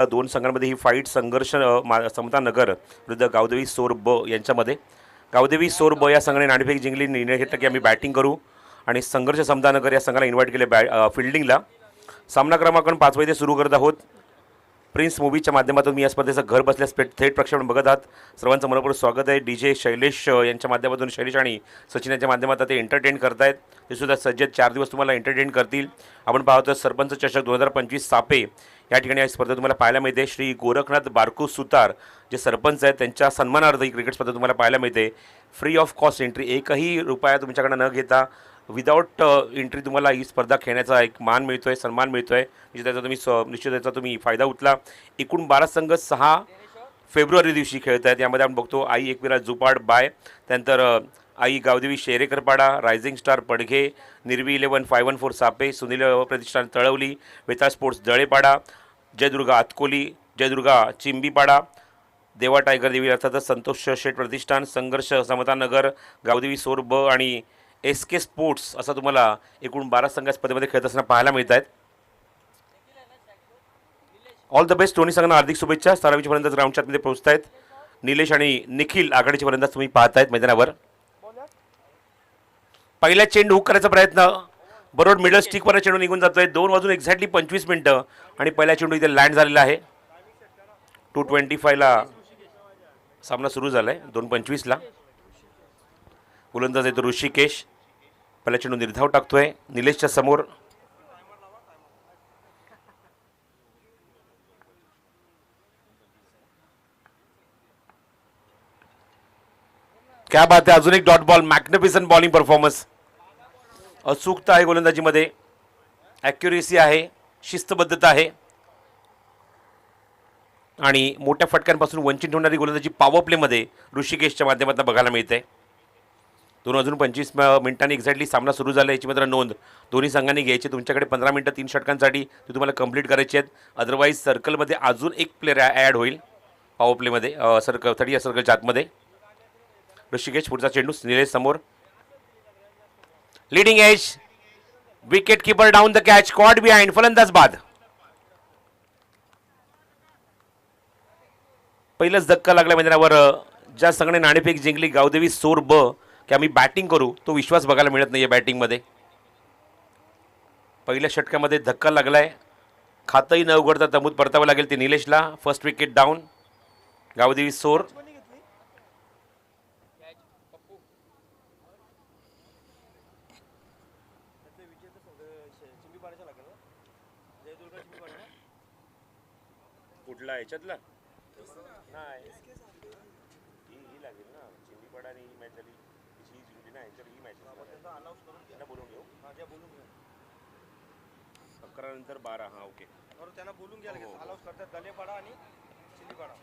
दोन संघांमध्ये ही फाईट संघर्ष समता नगर विरुद्ध गावदेवी सोर ब यांच्यामध्ये. गावदेवी सोर ब या संघाने नाणेफेक जिंकली. निर्णय घेतला की आम्ही बॅटिंग करू आणि संघर्ष समता नगर या संघाला इन्व्हाइट केले फिल्डिंगला. सामना क्रमांक 5 वाजता सुरू करत आहोत. प्रिन्स मूवीच्या माध्यमातून मी या स्पर्धेचं घर बसल्यास थेट प्रक्षेपण बघत आहात. सर्वांचं मनपूर्वक स्वागत आहे. DJ शैलेश यांच्या माध्यमातून शैलेश आणि सचिन यांच्या माध्यमातून ते एंटरटेन करतायत. ते सुद्धा सज्ज 4 दिवस तुम्हाला एंटरटेन करतील. आपण पाहतो सरपंच चषक 2025 सापे या ठिकाणी ही स्पर्धा तुम्हाला पाहायला मिळते. श्री गोरखनाथ बारकू सुतार जे सरपंच आहेत त्यांच्या सन्मानार्थ ही क्रिकेट स्पर्धा तुम्हाला पाहायला मिळते. फ्री ऑफ कॉस्ट एंट्री, एकही रुपया तुमच्याकडे न घेता विदाउट एंट्री तुम्हाला ही स्पर्धा खेळण्याचा एक मान मिळतो आहे, सन्मान मिळतो आहे. निश्चित त्याचा तुम्ही फायदा उचला. एकूण 12 संघ 6 फेब्रुवारी दिवशी खेळत आहेत. यामध्ये आपण बघतो आई एकविरा जुपाड बाय, त्यानंतर आई गावदेवी शेरेकरपाडा, रायझिंग स्टार पडघे, निर्वी 11 514 सापे, सुनील प्रतिष्ठान तळवली, वेताळ स्पोर्ट्स जळेपाडा, जयदुर्गा आतकोली, जयदुर्गा चिंबीपाडा, देवा टायगर देवी अर्थातच संतोष शेठ प्रतिष्ठान, संघर्ष समतानगर, गावदेवी सोर ब आणि SK स्पोर्ट्स असा तुम्हाला एकूण 12 संघ स्पर्धेमध्ये खेळत असताना पाहायला मिळत आहेत. All the best. दोन्ही संघांना हार्दिक शुभेच्छा. 17वीच्या फलंदाज ग्राउंडच्या आतमध्ये पोहोचत आहेत. निलेश आणि निखिल आघाडीचे फलंदाज तुम्ही पाहतायत मैदानावर. पहिला चेंडू हुक करायचा प्रयत्न, बरोबर मिडल स्टिकवर चेंडू निघून जातोय. 2 वाजून एक्झॅक्टली 25 मिनिटं आणि पहिला चेंडू इथे लँड झालेला आहे. 2:25 सामना सुरू झाला आहे. 2:25 गोलंदाज येतो ऋषिकेश. पहिला चेंडू निर्धाव टाकतोय निलेशच्या समोर. क्या बात आहे. अजून एक dot ball. Magnificent bowling performance. अचूकता आहे गोलंदाजीमध्ये, ॲक्युरेसी आहे, शिस्तबद्धता आहे आणि मोठ्या फटक्यांपासून वंचित होणारी गोलंदाजी पॉवर प्लेमध्ये ऋषिकेशच्या माध्यमातून बघायला मिळते. 2 वाजून 25 मिनिटांनी एक्झॅक्टली सामना सुरू झाला. याची मात्र नोंद दोन्ही संघांनी घ्यायची. तुमच्याकडे 15 मिनिटं 3 षटकांसाठी ती तुम्हाला कंप्लीट करायची आहेत. अदरवाईज सर्कलमध्ये अजून एक प्लेअर ॲड होईल पॉवर प्लेमध्ये, सर्कल 30 या सर्कलच्या आतमध्ये. ऋषिकेश पुढचा चेंडू निलेश समोर. Leading edge, wicket keeper down the catch, caught behind, फलंदाज बाद. पहिलाच धक्का लागला मैदानावर. ज्या संघाने नाणेफेक जिंकली गावदेवी सोर ब की आम्ही बॅटिंग करू, तो विश्वास बघायला मिळत नाही आहे बॅटिंगमध्ये. पहिल्या षटकामध्ये धक्का लागलाय. खातंही न उघडता तमूत परतावं लागेल ते निलेशला. फर्स्ट विकेट डाऊन गावदेवी सोर. कुठला याच्यातला नाही ही लागेल ना. चिंबीपाडा आणि ही मॅच झाली, ही जिंकली ना, याच्यावर ही मॅच त्यांना बोलून घेऊ. 11 नंतर 12. हां ओके. त्यांना बोलून घ्या अलाउस करतात. दलेपाडा आणि चिंबीपाडा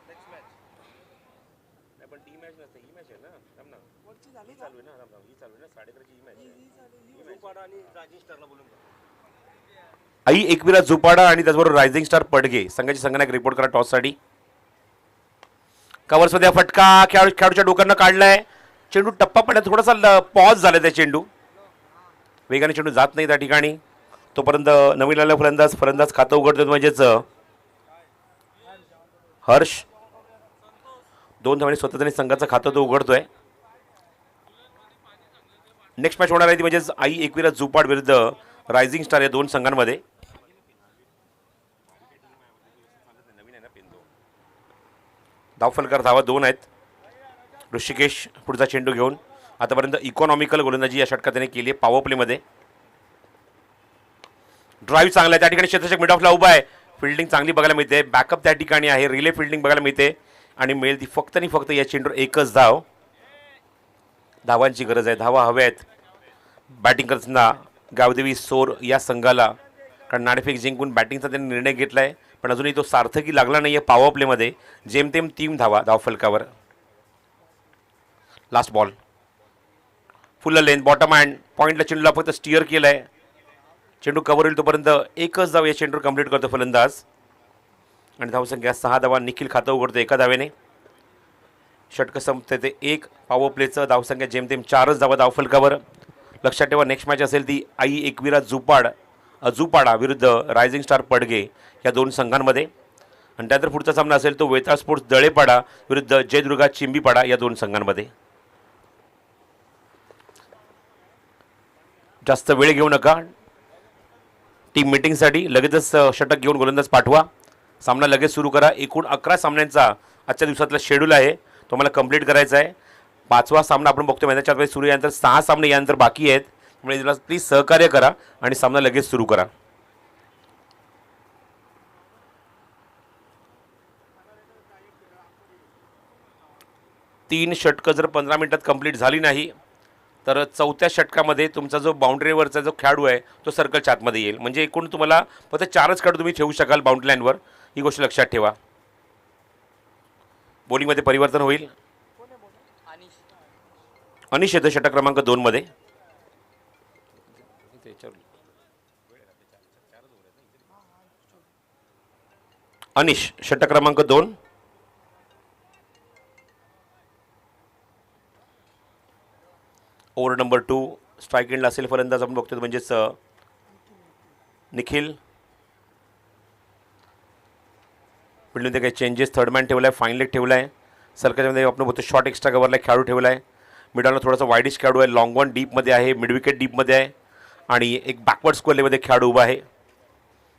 नेक्स्ट मॅच नाही, पण टी मॅच नसते. ही मॅच आहे ना. थांब ना, ही चालू आहे ना. ही चालू आहे ना. 11:30ची ही मॅच आहे. जुपाडा आणि रायझिंग स्टारला बोलून घ्या. आई एकविरा जुपाडा आणि त्याचबरोबर रायझिंग स्टार पडगे संघाची संघनायक रिपोर्ट करा टॉससाठी. कव्हर्समध्ये फटका खेळाडूच्या डोक्यानं काढलाय. चेंडू टप्पा पडला, थोडासा पॉज झाला त्या चेंडू. वेगाने चेंडू जात नाही त्या ठिकाणी. तोपर्यंत नवीन आलेला फलंदाज खातं उघडतो म्हणजेच हर्ष. 2 धावांनी स्वतःच्या संघाचं खातं तो उघडतोय. नेक्स्ट मॅच होणार आहे ती म्हणजेच आई एकविरा जुपाड विरुद्ध रायझिंग स्टार या 2 संघांमध्ये. धावफलकार धावा 2 आहेत. ऋषिकेश पुढचा चेंडू घेऊन आतापर्यंत इकॉनॉमिकल गोलंदाजी या षटकात त्याने केली आहे पॉवर प्लेमध्ये. ड्राईव्ह चांगला आहे त्या ठिकाणी. क्षेत्ररक्षक मिड ऑफला उभा आहे. फिल्डिंग चांगली बघायला मिळते. बॅकअप त्या ठिकाणी आहे. रिले फिल्डिंग बघायला मिळते आणि मिळेल ती फक्त आणि फक्त या चेंडूवर एकच धाव. धावांची गरज आहे, धावा हव्या आहेत बॅटिंग करताना गावदेवी सोर या संघाला. कारण नाणेफेक जिंकून बॅटिंगचा त्यांनी निर्णय घेतला आहे, पण अजूनही तो सार्थकी लागला नाही आहे पॉवर प्लेमध्ये. जेमतेम 3 धावा धावफलकावर. Last ball full length bottom hand पॉईंटला चेंडूला फक्त स्टिअर केलं आहे. चेंडू कव्हर होईल तोपर्यंत एकच धाव या चेंडूवर कंप्लीट करतो फलंदाज आणि धावसंख्या 6 धावा. निखिल खातं उघडतो 1 धावेने. षटक संपते ते 1. पॉवर प्लेचं धावसंख्या जेमतेम 4च धावा धावफलकावर. लक्षात ठेवा नेक्स्ट मॅच असेल ती आई एकविरा जुपाड अजूपाडा विरुद्ध रायझिंग स्टार पडगे या दोन संघांमध्ये. आणि त्यानंतर पुढचा सामना असेल तो वेताळ स्पोर्ट्स दळेपाडा विरुद्ध जयदुर्गा चिंबीपाडा या दोन संघांमध्ये. जास्त वेळ घेऊ नका टीम मीटिंगसाठी. लगेचच षटक घेऊन गोलंदाज पाठवा. सामना लगेच सुरू करा. एकूण 11 सामन्यांचा आजच्या दिवसातला शेड्यूल आहे, तो मला कंप्लीट करायचा आहे. 5वा सामना आपण बघतो मैदानाच्या आतमध्ये सुरू. यानंतर 6 सामने यानंतर बाकी आहेत. त्यामुळे तुला प्लीज सहकार्य करा आणि सामना लगेच सुरू करा. तीन षटकं जर 15 मिनिटात कंप्लीट झाली नाही तर चौथ्या षटकामध्ये तुमचा जो बाउंड्रीवरचा जो खेळाडू आहे तो सर्कलच्या आतमध्ये येईल. म्हणजे एकूण तुम्हाला फक्त 4च खेळाडू तुम्ही ठेवू शकाल बाउंड्री लाईनवर. ही गोष्ट लक्षात ठेवा. बॉलिंगमध्ये परिवर्तन होईल. अनिश येतं षटक क्रमांक 2 मध्ये. अनिश षटक क्रमांक 2. ओव्हर नंबर 2 स्ट्राईक एंडला असेल फलंदाज आपण बघतो म्हणजेच निखिल. फिल्डमध्ये काही चेंजेस. थर्ड मॅन ठेवला आहे, फाईन लेग ठेवला आहे. सर्कलमध्ये आपण बघतो शॉर्ट एक्स्ट्रा कव्हरला खेळाडू ठेवला आहे. मिडलला थोडासा वाईडिश खेळाडू आहे. लॉंग वन डीपमध्ये आहे, मिड विकेट डीपमध्ये आहे आणि एक बॅकवर्ड स्क्वेअरमध्ये खेळाडू उभा आहे.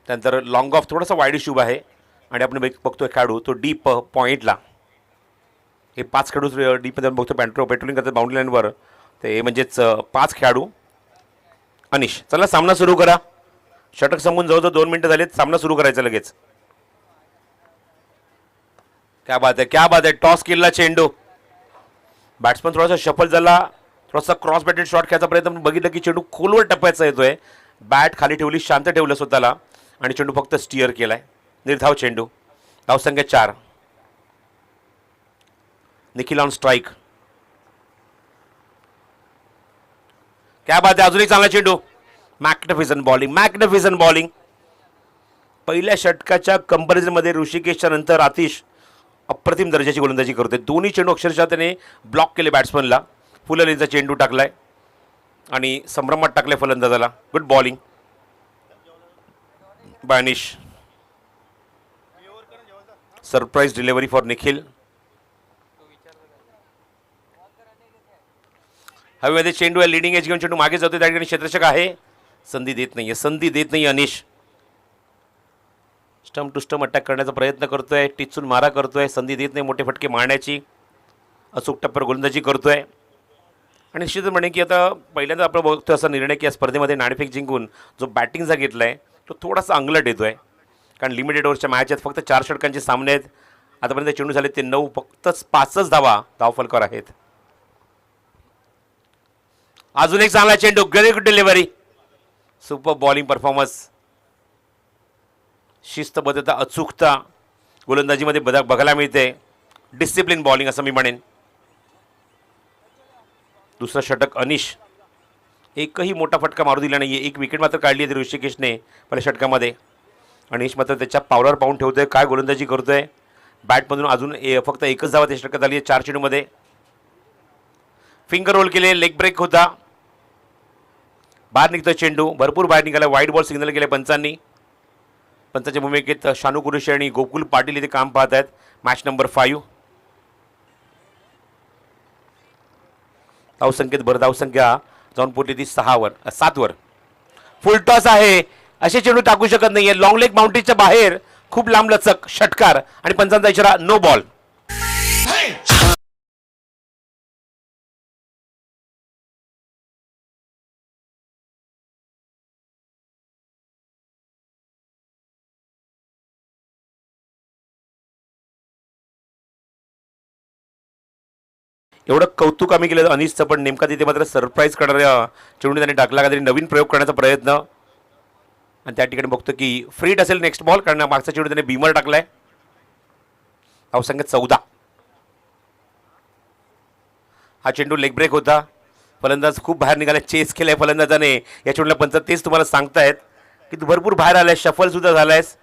त्यानंतर लॉंग ऑफ थोडासा वाईडिश उभा आहे आणि आपण बघतो खेळाडू तो डीप पॉईंटला. हे 5 खेळाडू डीपमध्ये आपण बघतो पेट्रोलिंग करतात बाउंड्री लाईनवर. ते म्हणजेच 5 खेळाडू. अनिश चला सामना सुरू करा. षटक संपून जवळजवळ 2 मिनिटं झालेत. सामना सुरू करायचा लगेच. क्या बात आहे, क्या बात आहे. टॉस केला चेंडू. बॅट्समन थोडासा शफल झाला, थोडासा क्रॉस बॅटेड शॉट खेळायचा प्रयत्न. बघितलं की चेंडू खोलवर टप्प्याचा येतोय. बॅट खाली ठेवली, शांत ठेवलं स्वतःला आणि चेंडू फक्त स्टिअर केलाय. निर्धाव चेंडू. धावसंख्या 4. Nikhil on strike. क्या बात आहे. अजूनही चांगला चेंडू. Magnificent bowling, magnificent bowling. पहिल्या षटकाच्या कंपॅरिझनमध्ये ऋषिकेशच्या नंतर आतिश अप्रतिम दर्जाची गोलंदाजी करतोय. दोन्ही चेंडू अक्षरशः त्याने ब्लॉक केले बॅट्समनला. फुल लेनचा चेंडू टाकलाय आणि संभ्रमात टाकलाय फलंदाजाला. Good bowling by Anish. Surprise delivery for Nikhil. हवेमध्ये चेंडू आहे. लिडिंग एज घेऊन चेंडू मागे जातोय. त्या ठिकाणी क्षेत्ररक्षक आहे. संधी देत नाहीये, संधी देत नाही अनिश. स्टम्प टू स्टम्प अटॅक करण्याचा प्रयत्न करतोय. टिचून मारा करतोय. संधी देत नाही मोठे फटके मारण्याची. अचूक टप्प्यावर गोलंदाजी करतोय. आणि निश्चितच म्हणे की आता पहिल्यांदा आपण बघतोय असा निर्णय की या स्पर्धेमध्ये नाणेफेक जिंकून जो बॅटिंगचा घेतलाय तो थोडासा अंगलट येतोय. कारण लिमिटेड ओव्हरच्या मॅच आहेत. फक्त 4 षटकांचे सामने आहेत. आतापर्यंत चेंडू झाले ते 9. फक्त 5च धावफलकावर आहेत. अजून एक चांगला चेंडू. Very good delivery. Super bowling performance. शिस्तबद्धता, अचूकता गोलंदाजीमध्ये बघायला मिळते. डिसिप्लिन बॉलिंग असं मी म्हणेन. दुसरं षटक अनिश. एकही मोठा फटका मारू दिला नाही आहे. 1 विकेट मात्र काढली आहे ऋषिकेशने पहिल्या षटकामध्ये. अनिश मात्र त्याच्या पावलावर पाहून ठेवतोय. काय गोलंदाजी करतोय. बॅटमधून अजून फक्त 1च धावा त्या षटकात आली आहे 4 चेंडूमध्ये. फिंगर रोल केले. लेग ब्रेक होता. बाहेर निघतोय चेंडू. भरपूर बाहेर निघाला. वाईड बॉल सिग्नल केले पंचांनी. पंचाच्या भूमिकेत शानू कुरेशी आणि गोकुल पाटील इथे काम पाहत आहेत. Match number 5. धावसंख्येत भर धावसंख्या जाऊन पोहोचली ती 7 वर. फुल टॉस आहे. असे चेंडू टाकू शकत नाहीये. लॉंग लेग बाउंड्रीच्या बाहेर खूप लांब लचक षटकार आणि पंचांचा इशारा नो बॉल. एवढं कौतुक आम्ही केलं अनिशचं, पण नेमका तिथे मात्र सरप्राईज करणाऱ्या चेंडू त्याने टाकला. काहीतरी नवीन प्रयोग करण्याचा प्रयत्न. आणि त्या ठिकाणी बघतो की फ्रीट असेल नेक्स्ट बॉल, कारण मागचा चेंडू त्याने बीमर टाकलाय. धावसंख्या 14. हा चेंडू लेग ब्रेक होता. फलंदाज खूप बाहेर निघाला. चेस केलाय फलंदाजाने. या चेंडूला पंच तेच तुम्हाला सांगतायत की तू भरपूर बाहेर आलाय. शफल सुद्धा झालायस.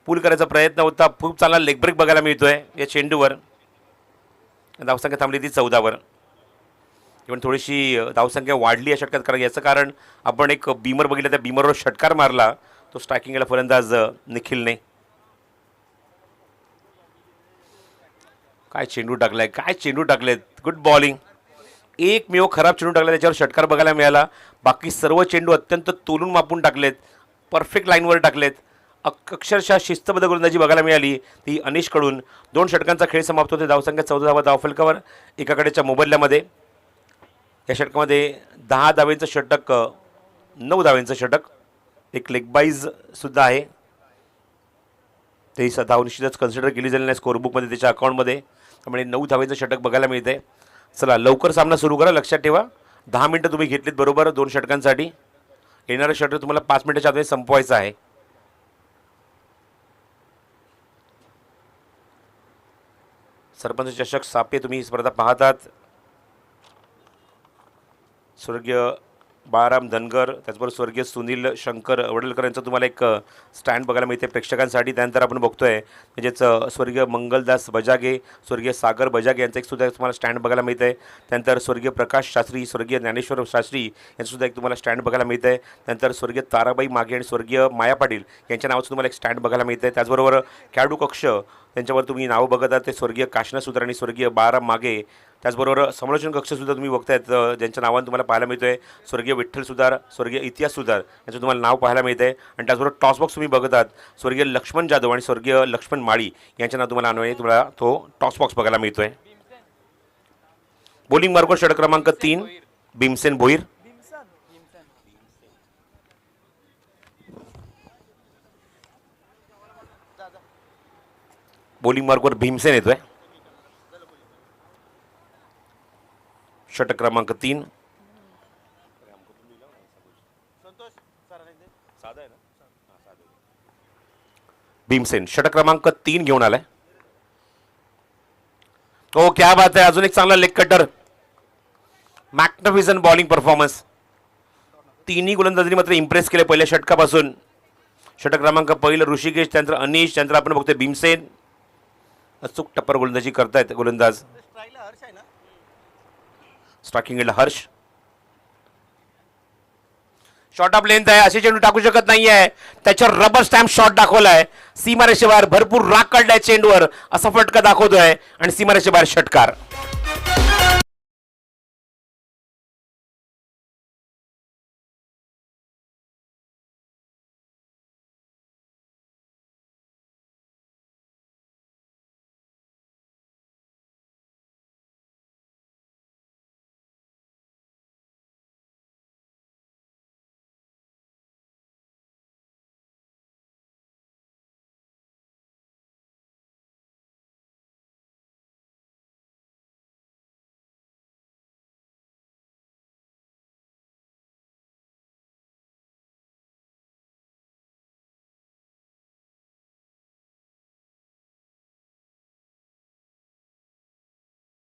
पूल करायचा प्रयत्न होता. खूप चांगला लेग ब्रेक बघायला मिळतोय या चेंडूवर. धावसंख्या थांबली ती 14 वर. इव्हन थोडीशी धावसंख्या वाढली या षटकात, कारण याचं कारण आपण एक बीमर बघितलं, त्या बीमरवर षटकार मारला तो स्ट्रायकिंग केला फलंदाज निखिलने. काय चेंडू टाकलाय, काय चेंडू टाकलेत, गुड बॉलिंग. एकमेव खराब चेंडू टाकला त्याच्यावर षटकार बघायला मिळाला. बाकी सर्व चेंडू अत्यंत तोलून मापून टाकलेत, परफेक्ट लाईनवर टाकलेत. अक्षरशः शिस्तबद्ध गोलंदाजी बघायला मिळाली ती अनिशकडून. 2 षटकांचा खेळ समाप्त होते. धावसंख्या 14 धावा धावफलकावर एकाकडेच्या मोबदल्यामध्ये. या षटकामध्ये 10 धावेंचं षटक, 9 धावेंचं षटक, एक लेगबाईजसुद्धा आहे. ते धाव निश्चितच कन्सिडर केली जाईल नाही स्कोअरबुकमध्ये, त्याच्या अकाउंटमध्ये. त्यामुळे 9 धावेचं षटक बघायला मिळते. चला लवकर सामना सुरू करा. लक्षात ठेवा 10 मिनटं तुम्ही घेतलीत बरोबर 2 षटकांसाठी. येणारं षटक तुम्हाला 5 मिनिटाच्या आतमध्ये संपवायचं आहे. सरपंच चषक सापे तुम्ही ही स्पर्धा पाहतात. स्वर्गीय बाळाराम धनगर, त्याचबरोबर स्वर्गीय सुनील शंकर वडलकर यांचं तुम्हाला एक स्टँड बघायला मिळते प्रेक्षकांसाठी. त्यानंतर आपण बघतोय म्हणजेच स्वर्गीय मंगलदास बजागे, स्वर्गीय सागर बजागे यांचं एक सुद्धा तुम्हाला स्टँड बघायला मिळतं आहे. त्यानंतर स्वर्गीय प्रकाश शास्त्री, स्वर्गीय ज्ञानेश्वर शास्त्री यांचंसुद्धा एक तुम्हाला स्टँड बघायला मिळतं आहे. त्यानंतर स्वर्गीय ताराबाई मागे आणि स्वर्गीय माया पाटील यांच्या नावाचं तुम्हाला एक स्टँड बघायला मिळतं आहे. त्याचबरोबर खेळाडू कक्ष त्यांच्यावर तुम्ही नावं बघत आहात ते स्वर्गीय काशना सुतार आणि स्वर्गीय बाळाराम मागे. त्याचबरोबर समालोचन कक्षसुद्धा तुम्ही बघतायत ज्यांच्या नावानं तुम्हाला पाहायला मिळतो आहे स्वर्गीय विठ्ठल सुतार, स्वर्गीय इतिहास सुतार यांचं तुम्हाला नाव पाहायला मिळतं आहे. आणि त्याचबरोबर टॉसबॉक्स तुम्ही बघत आहात स्वर्गीय लक्ष्मण जाधव आणि स्वर्गीय लक्ष्मण माळी यांच्या नाव तुम्हाला अन्वये तुम्हाला तो टॉसबॉक्स बघायला मिळतो आहे. बॉलिंग मार्कवर षटक क्रमांक 3 भीमसेन भोईर. बॉलिंग मार्कवर भीमसेन येतोय. षटक क्रमांक 3. भीमसेन षटक क्रमांक 3 घेऊन आलाय. हो क्या बात आहे. अजून एक चांगला leg cutter, magnificent bowling performance. तिन्ही गोलंदाजांनी मात्र इम्प्रेस केले पहिल्या षटकापासून. षटक क्रमांक 1 ऋषिकेश, त्यानंतर अनिश, त्यानंतर आपण बघतोय भीमसेन. अचूक टप्पर गोलंदाजी करतायत गोलंदाज. स्ट्रायकिंगला हर्ष. शॉर्ट ऑफ लेंथ आहे, असे चेंडू टाकू शकत नाहीये. त्याच्यावर रबर स्टॅम्प शॉट दाखवलाय. सीमारेषेबाहेर भरपूर राग काढलाय चेंडूवर, असा फटका दाखवतोय आणि सीमारेषेबाहेर षटकार.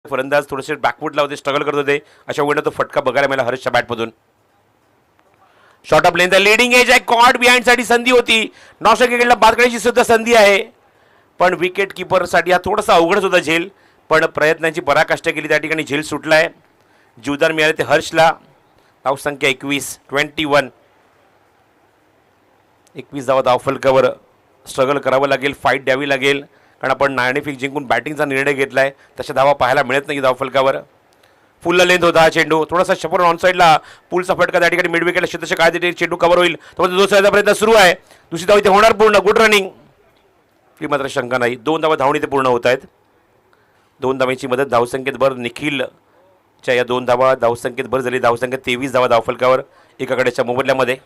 फलंदाज थोडेसे बॅकवूडला होते, स्ट्रगल करत होते. अशा वेळेला तो फटका बघायला मिळाला हर्षच्या बॅटमधून. Short of length, leading edge आहे, कॉट बिहाइंड साठी संधी होती. नॉस्ट्रेलियाला बाद करण्याची सुद्धा संधी आहे, पण विकेट किपरसाठी हा थोडासा अवघडच होता झेल. पण प्रयत्नांची पराकाष्ठा केली, त्या ठिकाणी झेल सुटलाय. जीवदान मिळाले ते हर्षला. धावसंख्या 21 धावा धावफलकावर. स्ट्रगल करावं लागेल, फाईट द्यावी लागेल, कारण आपण नाणेफेक जिंकून बॅटिंगचा निर्णय घेतला आहे. तशा धावा पाहायला मिळत नाही धावफलकावर. फुल लेंथ होता हा चेंडू, थोडासा शपर ऑन साईडला पुलचा फटका त्या ठिकाणी मिड विकेटला शेतशे काय चेंडू कव्हर होईल. तो दुसऱ्याचा प्रयत्न सुरू आहे. दुसरी धाव इथे होणार पूर्ण. गुड रनिंग, ही मात्र शंका नाही. 2 धावा धावणी ते पूर्ण होत आहेत. 2 धावांची मदत धावसंख्येत भर निखिलच्या या 2 धावा धावसंख्येत भर झाली. धावसंख्येत 23 धावा धावफलकावर एकाकडेच्या मोबदल्यामध्ये.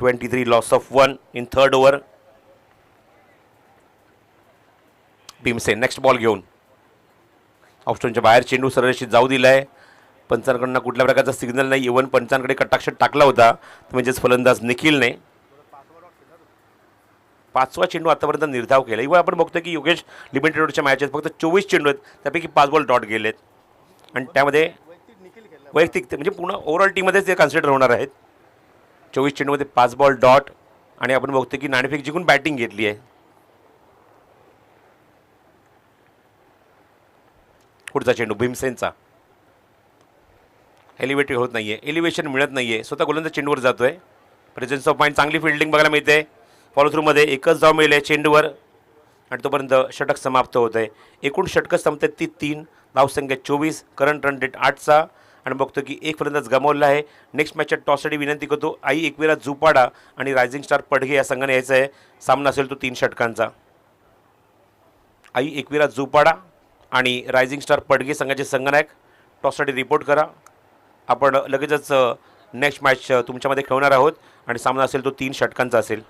23 loss of 1 in third over. Bhimsen next ball घेऊन ऑफस्टोनच्या बाहेर चेंडू सरळशी जाऊ दिलाय. पंचांकडनं कुठल्या प्रकारचा सिग्नल नाही. इव्हन पंचांकडे कटाक्ष टाकला होता, म्हणजेच फलंदाज निखिलने. 5वा चेंडू आतापर्यंत निर्धाव केला. इव्हन आपण बघतोय की योगेश लिमिटेड रोडच्या मॅचेस फक्त 24 चेंडू आहेत, त्यापैकी 5 बॉल डॉट गेलेत. आणि त्यामध्ये वैयक्तिक म्हणजे पूर्ण ओव्हरऑल टीममध्येच ते कन्सिडर होणार आहेत. 24 चेंडूमध्ये 5 बॉल डॉट. आणि आपण बघतोय की नाणेफेक जिंकून बॅटिंग घेतली आहे. पुढचा चेंडू भीमसेनचा, एलिव्हेट होत नाही आहे, एलिव्हेशन मिळत नाही आहे, स्वतः गोलंदाज चेंडूवर जातो आहे. प्रेझेन्स ऑफ माइंड, चांगली फिल्डिंग बघायला मिळते. फॉलो थ्रूमध्ये एकच धाव मिळेल चेंडूवर आणि तोपर्यंत षटक समाप्त होत आहे. एकूण षटकं संपतात ती 3, धावसंख्या 24, करंट रन रेट 8चा आणि बघतो की एक फलंदाज गमावला आहे. नेक्स्ट मॅचच्या टॉससाठी विनंती करतो आई एकविरा जुपाडा आणि रायझिंग स्टार पडघे या संघाने यायचा आहे. सामना असेल तो 3 षटकांचा. आई एकविरा जुपाडा आणि रायझिंग स्टार पडघे संघाचे संघनायक टॉससाठी रिपोर्ट करा. आपण लगेचच नेक्स्ट मॅच तुमच्यामध्ये खेळणार आहोत आणि सामना असेल तो 3 षटकांचा असेल.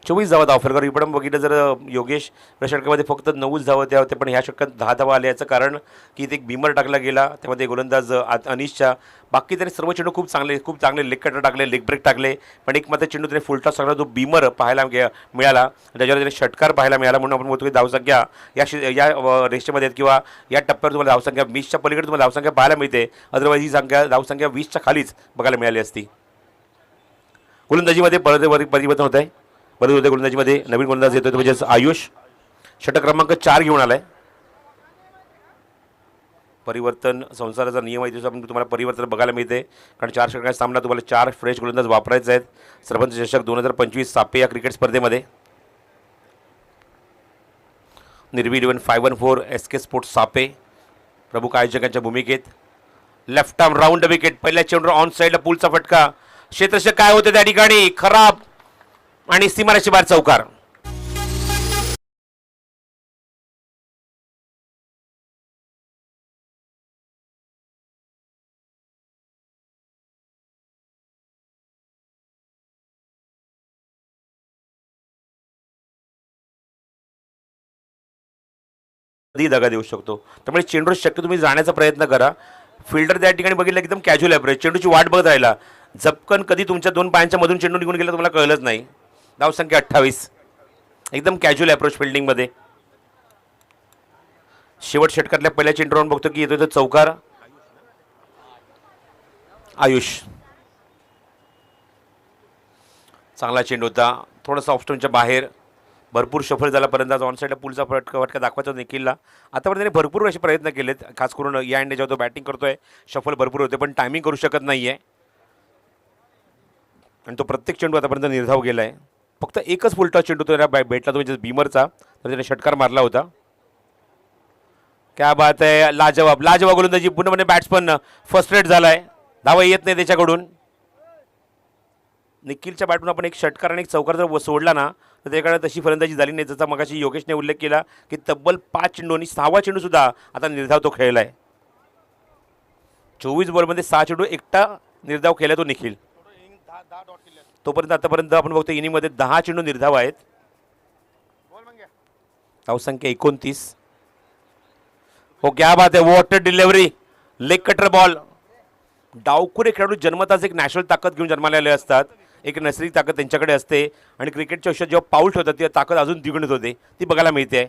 24 धावा धावफलकावर इकडं बघितलं जर योगेश या षटकामध्ये फक्त 9 धावा त्या होत्या, पण ह्या षटकात 10 धावा आल्या. याचं कारण की इथे एक बीमर टाकला गेला, त्यामध्ये गोलंदाज अनिशच्या. बाकी त्याने सर्व चेंडू खूप चांगले लेग कटर टाकले, लेग ब्रेक टाकले, पण एक मात्र चेंडू त्याने फुलटॉस टाकला जो बीमर पाहायला मिळाला, त्याच्यावर त्याने षटकार पाहायला मिळाला. म्हणून आपण बोलतो की धावसंख्या या रेषेमध्ये किंवा या टप्प्यावर तुम्हाला धावसंख्या 20च्या पलीकडे तुम्हाला धावसंख्या पाहायला मिळते. अदरवाईज ही धावसंख्या 20च्या खालीच बघायला मिळाली असती. गोलंदाजीमध्ये परिवर्तन होत आहे. बदल होते गोलंदाजीमध्ये. नवीन गोलंदाज येतो म्हणजेच आयुष षटक क्रमांक 4 घेऊन आलाय. परिवर्तन संसाराचा नियम आहे, आपण तुम्हाला परिवर्तन बघायला मिळते, कारण 4 षटकांचा सामना तुम्हाला 4 फ्रेश गोलंदाज वापरायचे आहेत. सरपंच चषक 2025 सापे या क्रिकेट स्पर्धेमध्ये. निर्भीड 514 SK स्पोर्ट्स सापे प्रमुख आयोजकांच्या भूमिकेत. लेफ्ट आर्म राऊंड विकेट, पहिल्या चेंडूवर ऑन साईडला पुलचा फटका. क्षेत्ररक्षक काय होते त्या ठिकाणी, खराब आणि सीमारेषे बाहेर चौकार. कधी दगा देऊ शकतो, त्यामुळे चेंडूवर शक्य तुम्ही जाण्याचा प्रयत्न करा. फिल्डर त्या ठिकाणी बघितलं एकदम कॅज्युअल अप्रोच, चेंडूची वाट बघत राहिला. झपकन कधी तुमच्या 2 पायांच्या मधून चेंडू निघून गेला तुम्हाला कळलंच नाही. धावसंख्या 28, एकदम कॅज्युअल अप्रोच फिल्डिंगमध्ये. शेवट षटकातल्या पहिल्या चेंडूवर बघतो की येतो तो चौकार. आयुष चांगला चेंडू होता, थोडासा ऑफस्टोनच्या बाहेर, भरपूर सफल झाला. पर्यंत ऑन साईडला पुलचा फटका दाखवायचा निखिलला. आतापर्यंत त्याने भरपूर असे प्रयत्न केलेत, खास करून या एंडे जेव्हा तो बॅटिंग करतोय सफल भरपूर होते, पण टायमिंग करू शकत नाही आहे. आणि तो प्रत्येक चेंडू आतापर्यंत निर्धाव गेला आहे. फक्त एकच फुलटॉस चेंडू तो भेटला तो म्हणजे बीमरचा, तर त्याने षटकार मारला होता. क्या बात आहे, लाजवाब गोलंदाजी. पूर्णपणे बॅट्समन फ्रस्ट्रेट झालाय, धावा येत नाही त्याच्याकडून. निखिलच्या बॅटमधून आपण एक षटकार आणि एक चौकार जर सोडला ना तर त्याकडे तशी फलंदाजी झाली नाही, जसा मगाशी योगेशने उल्लेख केला की तब्बल 5 चेंडू आणि 6वा चेंडूसुद्धा आता निर्धाव तो खेळला आहे. 24 बॉलमध्ये 6 चेंडू एकटा निर्धाव खेळला तो निखिल. तोपर्यंत आतापर्यंत आपण बघतो इनिंगमध्ये 10 चेंडू निर्धाव आहेत. धावसंख्या 29. हो, क्या बात आहे, what a delivery, leg cutter ball. डावखुरे खेळाडू जन्मताच एक नॅशनल ताकद घेऊन जन्माला असतात, एक नैसर्गिक ताकद त्यांच्याकडे असते आणि क्रिकेटच्या आयुष्यात जेव्हा पाऊल ठेवतात ती ताकद अजून द्विगुणित होते, ती बघायला मिळते.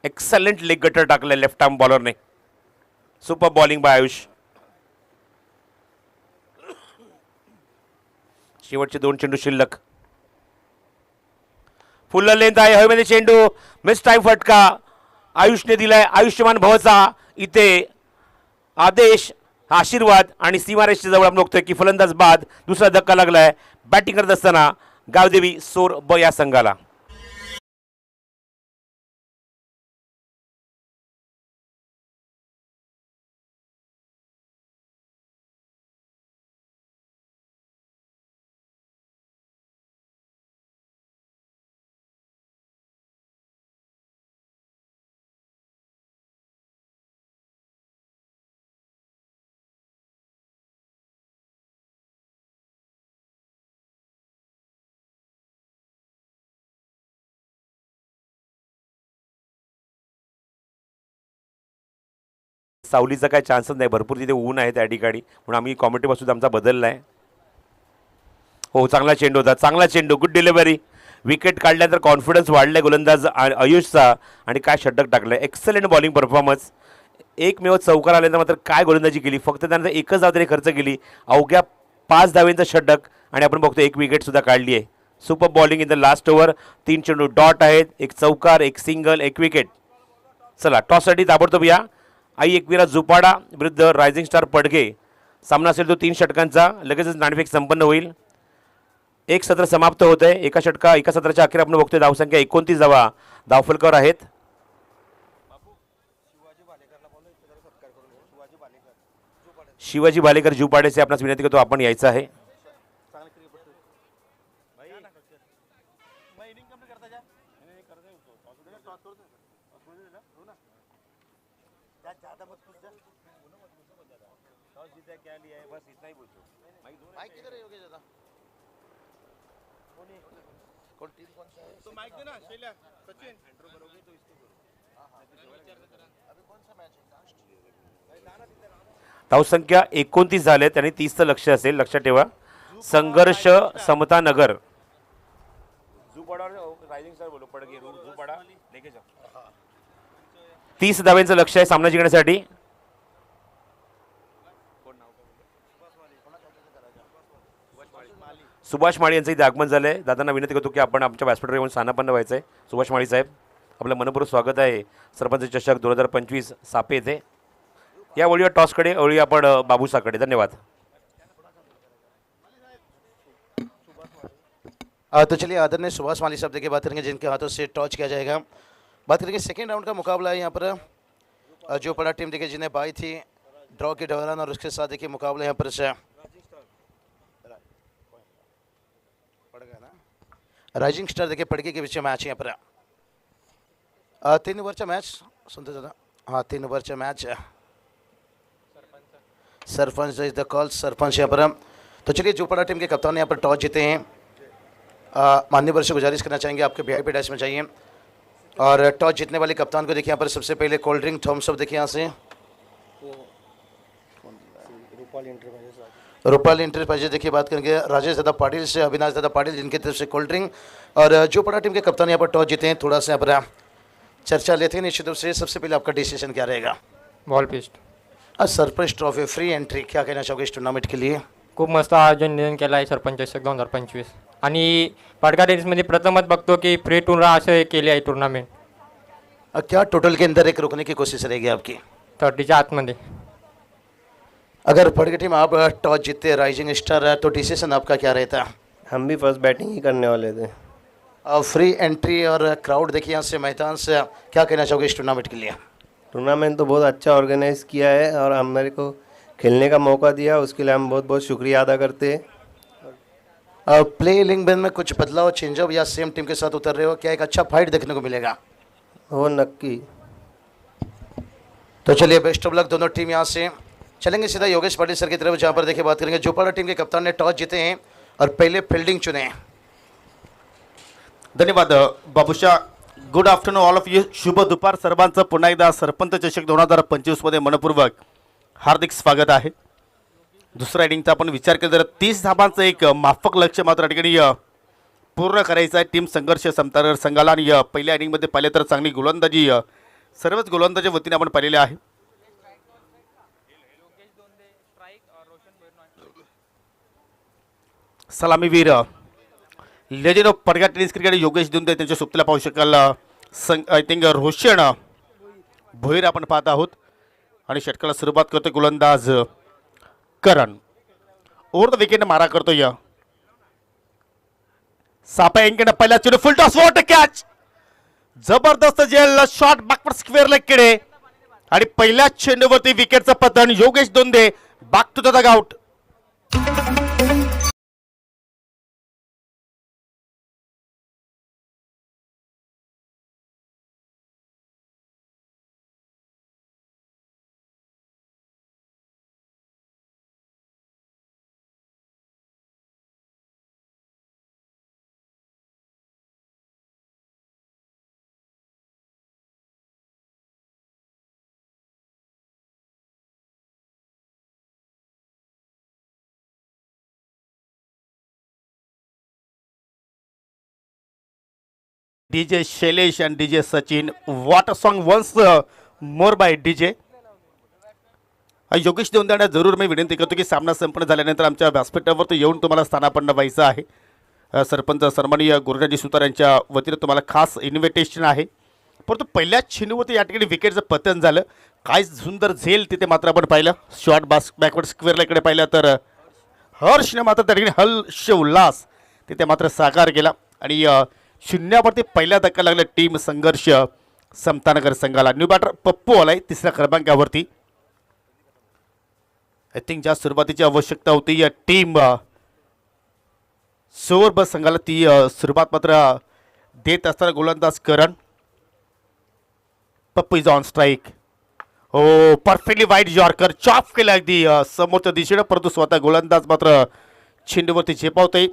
एक्सलंट लेग गटर टाकलं लेफ्ट आर्म बॉलरने. Super bowling by Ayush. शेवटचे 2 चेंडू शिल्लक. फुल लेंथ आहे हवेमध्ये चेंडू, मिस टाइम फटका आयुषने दिलाय. आयुष्यमान भवचा इथे आदेश, आशीर्वाद आणि सीमारेषच्या जवळ आपण बघतोय की फलंदाज बाद. दुसरा धक्का लागलाय बॅटिंग करत असताना गावदेवी सोर ब या संघाला. सावलीचा काय चान्सच नाही, भरपूर तिथे ऊन आहे त्या ठिकाणी, म्हणून आम्ही कॉमेंट्री पासून आमचा बदलला आहे. हो, चांगला चेंडू होता, चांगला चेंडू, गुड डिलिव्हरी. विकेट काढल्यानंतर कॉन्फिडन्स वाढलाय गोलंदाज आयुषचा आणि काय षटक टाकलंय. Excellent bowling performance. एकमेव चौकार आल्यानंतर मात्र काय गोलंदाजी केली. फक्त त्यानंतर एकच धाव तरी खर्च केली, अवघ्या 5 धावेंचं षटक आणि आपण बघतो 1 विकेटसुद्धा काढली आहे. Super bowling in the last over. 3 चेंडू डॉट आहेत, एक चौकार, एक सिंगल, एक विकेट. चला टॉससाठी ताबडतोब या. आई एकविरा जुपाडा विरुद्ध रायझिंग स्टार पडगे. सामना असेल तो 3 षटकांचा. लगेचच नाणेफेक संपन्न होईल. एक सत्र समाप्त होत आहे. एका सत्राच्या अखेर आपण बघतोय धावसंख्या 29 धावा धावफलकावर आहेत. शिवाजी भालेकर जुपाडेचे आपणास विनंती करतो आपण यायचं आहे. धावसंख्या 29 झाले. त्यांनी 30चं लक्ष असेल, लक्षात ठेवा. संघर्ष समता नगर 30 धाव्यांचं लक्ष आहे सामना जिंकण्यासाठी. सुभाष माळी यांचं इथे आगमन झालं आहे. दादांना विनंती करतो की आपण आमच्या व्यासपीठावर येऊन स्थानापन्न व्हायचं आहे. सुभाष माळी साहेब आपलं मनपूर्वक स्वागत आहे सरपंच चषक 2025 सापे येथे. या ओळीवर टॉसकडे ओळी आपण बाबूसाकडे. धन्यवाद. तो चलिए आदरणीय सुभाष माली साहब देखिए बात करेंगे जिनके हाथों से टॉस किया जाएगा. बात करेंगे सेकेंड राउंड का मुकाबला है यहाँ पर. जो पड़ा टीम देखिए जिन्हें बाई थी ड्रॉ के दौरान और उसके साथ देखिए मुकाबला यहाँ पर से राइजिंग स्टार देखिए पड़के के बीच मैच यहाँ पर 3 ओव्हरचा मॅच सुनते दादा. हाँ 3 ओव्हरचा match. Sarpanch is the call. Sarpanch यहाँ पर. तो चलिए जो पड़ा टीम के कप्तान यहाँ पर टॉस जीते हैं. मान्यवर से गुजारिश करना चाहेंगे आपके वीआईपी डैश में चाहिए. और टॉस जीतने वाले कप्तान को देखिए यहाँ पर सबसे पहले कोल्ड ड्रिंक थम्स अप देखिए यहाँ से रूपाली इंटरप्राइजेज देखिए बात करेंगे राजेश दादा पाटिल से अविनाश दादा पाटिल जिनकी तरफ से कोल्ड ड्रिंक. और जो पड़ा टीम के कप्तान यहाँ पर टॉस जीते हैं थोड़ा सा यहाँ पर चर्चा लेते हैं निश्चित रूप से. सबसे पहले आपका डिसीजन क्या रहेगा? बॉल पिस्ट. सरप्राइज ट्रॉफी फ्री एंट्री क्या कहना चाहोगे इस टूर्नामेंट के लिए? खूप मस्त आयोजन नियोजन केलं आहे सरपंच चषक 2025 आणि पडगा टेनिसमध्ये प्रथमच बघतो की फ्री टूर्ना असं केले आहे टुर्नामेंट. क्या टोटल के अंदर एक रुकने की कोशिश रहेगी आपकी? 30च्या आतमध्ये. अगर पड़गी टीम आप टॉस जीतते राइजिंग स्टार तो डिसीजन आपका क्या रहता? हम भी फर्स्ट बैटिंग ही करने वाले थे. फ्री एंट्री और क्राउड देखिए यहाँ से मैदान से क्या कहना चाहोगे इस टूर्नामेंट के लिए? टूर्नामेंट तो बहुत अच्छा ऑर्गेनाइज किया है और हम मेरे को खेलने का मौका दिया उसके लिए हम बहुत बहुत शुक्रिया अदा करते हैं. प्ले इलेवन में कुछ बदलाव चेंजअप या सेम टीम के साथ उतर रहे हो? क्या एक अच्छा फाइट देखने को मिलेगा? हो नक्की. तो चलिए बेस्ट ऑफ लक दोनों टीम. यहाँ से चलेंगे सीधा योगेश पाटिल सर की तरफ जहाँ पर देखिए बात करेंगे जोपाड़ा टीम के कप्तान ने टॉस जीते हैं और पहले फील्डिंग चुने. धन्यवाद Babusha. Good afternoon all of you. शुभ दुपार सर्वांचं. पुन्हा एकदा सरपंच चषक 2025 मध्ये मनपूर्वक हार्दिक स्वागत आहे. दुसऱ्या इनिंगचा आपण विचार केला तर 30 धाबांचं एक माफक लक्ष्य मात्र या ठिकाणी पूर्ण करायचं आहे टीम संघर्ष समतानगर संघाला. आणि पहिल्या इनिंगमध्ये पाहिले तर चांगली गोलंदाजी सर्वच गोलंदाजीच्या वतीने आपण पाहिलेले आहे. सलामीवीर legend of Padga tennis cricket Yogesh Dunde त्यांच्या सुप्तीला पाहू शकाल. आय थिंक रोशन भोईर आपण पाहत आहोत. आणि षटकाला सुरुवात करतोय गोलंदाज करण. ओव्हर द विकेट मारा करतोय सापा यांकडे पहिला चेंडू फुल टॉस वॉट कॅच. जबरदस्त जेल शॉट बॅकवर्ड स्क्वेअर लेग कडे आणि पहिल्या चेंडूवरती विकेटचं पतन. Yogesh Donde back to the dugout. DJ Shailesh and DJ Sachin. What a song once more by DJ. Yogesh दोंदांना जरूर मी विनंती करतो की सामना संपन्न झाल्यानंतर आमच्या व्यासपीठावर येऊन तुम्हाला स्थानापन्न व्हायचं आहे. सरपंच सन्माननीय गुरुराजी सुतार यांच्या वतीने तुम्हाला खास इन्व्हिटेशन आहे. परंतु पहिल्याच चेंडूवरती या ठिकाणी विकेटचं पतन झालं. काय सुंदर झेल तिथे मात्र आपण पाहिलं. शॉर्ट बॅकवर्ड स्क्वेअरला इकडे पाहिलं तर हर्षने मात्र त्या ठिकाणी हर्ष उल्हास तिथे मात्र साकार केला आणि शून्यावरती पहिला धक्का लागला टीम संघर्ष समतानगर संघाला. न्यू बॅटर पप्पू आलाय तिसऱ्या क्रमांकावरती. आय थिंक ज्या सुरुवातीची आवश्यकता होती या टीम सोरब संघाला ती सुरुवात मात्र देत असताना गोलंदाज Karan. Pappu is on strike. हो परफेक्टली वाईट यॉर्कर चॉप केला अगदी समोरच्या दिशेनं, परंतु स्वतः गोलंदाज मात्र चेंडूवरती झेपावते.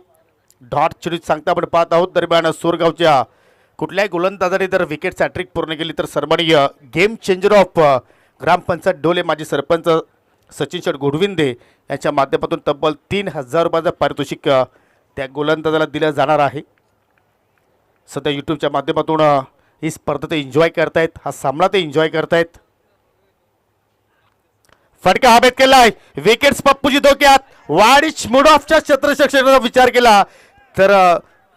डॉट चेंडू सांगता आपण पाहत आहोत. दरम्यान सोरगावच्या कुठल्याही गोलंदाजाने जर विकेट हॅट्रिक पूर्ण केली तर सर्वांनी गेम चेंजर ऑफ ग्रामपंचायत डोले माजी सरपंच सचिन शेठ गोडविंदे यांच्या माध्यमातून तब्बल 3,000 रुपयाचं पारितोषिक त्या गोलंदाजाला दिलं जाणार आहे. सध्या यूट्यूबच्या माध्यमातून ही स्पर्धा ते एन्जॉय करतायत, हा सामना ते एन्जॉय करतायत. फटका हवेत केलाय, विकेट्स पप्पूजी धोक्यात. वाडिश मूड ऑफच्या क्षेत्ररक्षणाचा विचार केला तर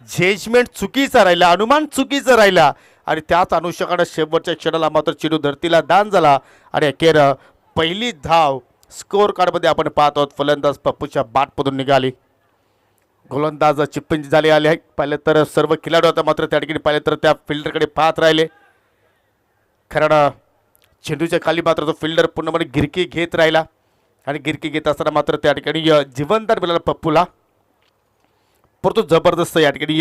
जजमेंट चुकीचा राहिला, अनुमान चुकीचा राहिला आणि त्याच अनुषंगाने शेवटच्या क्षणाला मात्र चेंडू धरतीला दान झाला आणि अखेर पहिली धाव स्कोअर कार्डमध्ये आपण पाहत आहोत. फलंदाज पप्पूच्या बाटमधून निघाली. गोलंदाज चिप्पंजी झाले आले आहे. पाहिलं तर सर्व खिलाडू आता मात्र त्या ठिकाणी पाहिलं तर त्या फिल्डरकडे पाहत राहिले. कारण चेंडूच्या खाली मात्र तो फिल्डर पूर्णपणे गिरकी घेत राहिला आणि गिरकी घेत असताना मात्र त्या ठिकाणी जीवनदार मिळाला पप्पूला. परंतु जबरदस्त या ठिकाणी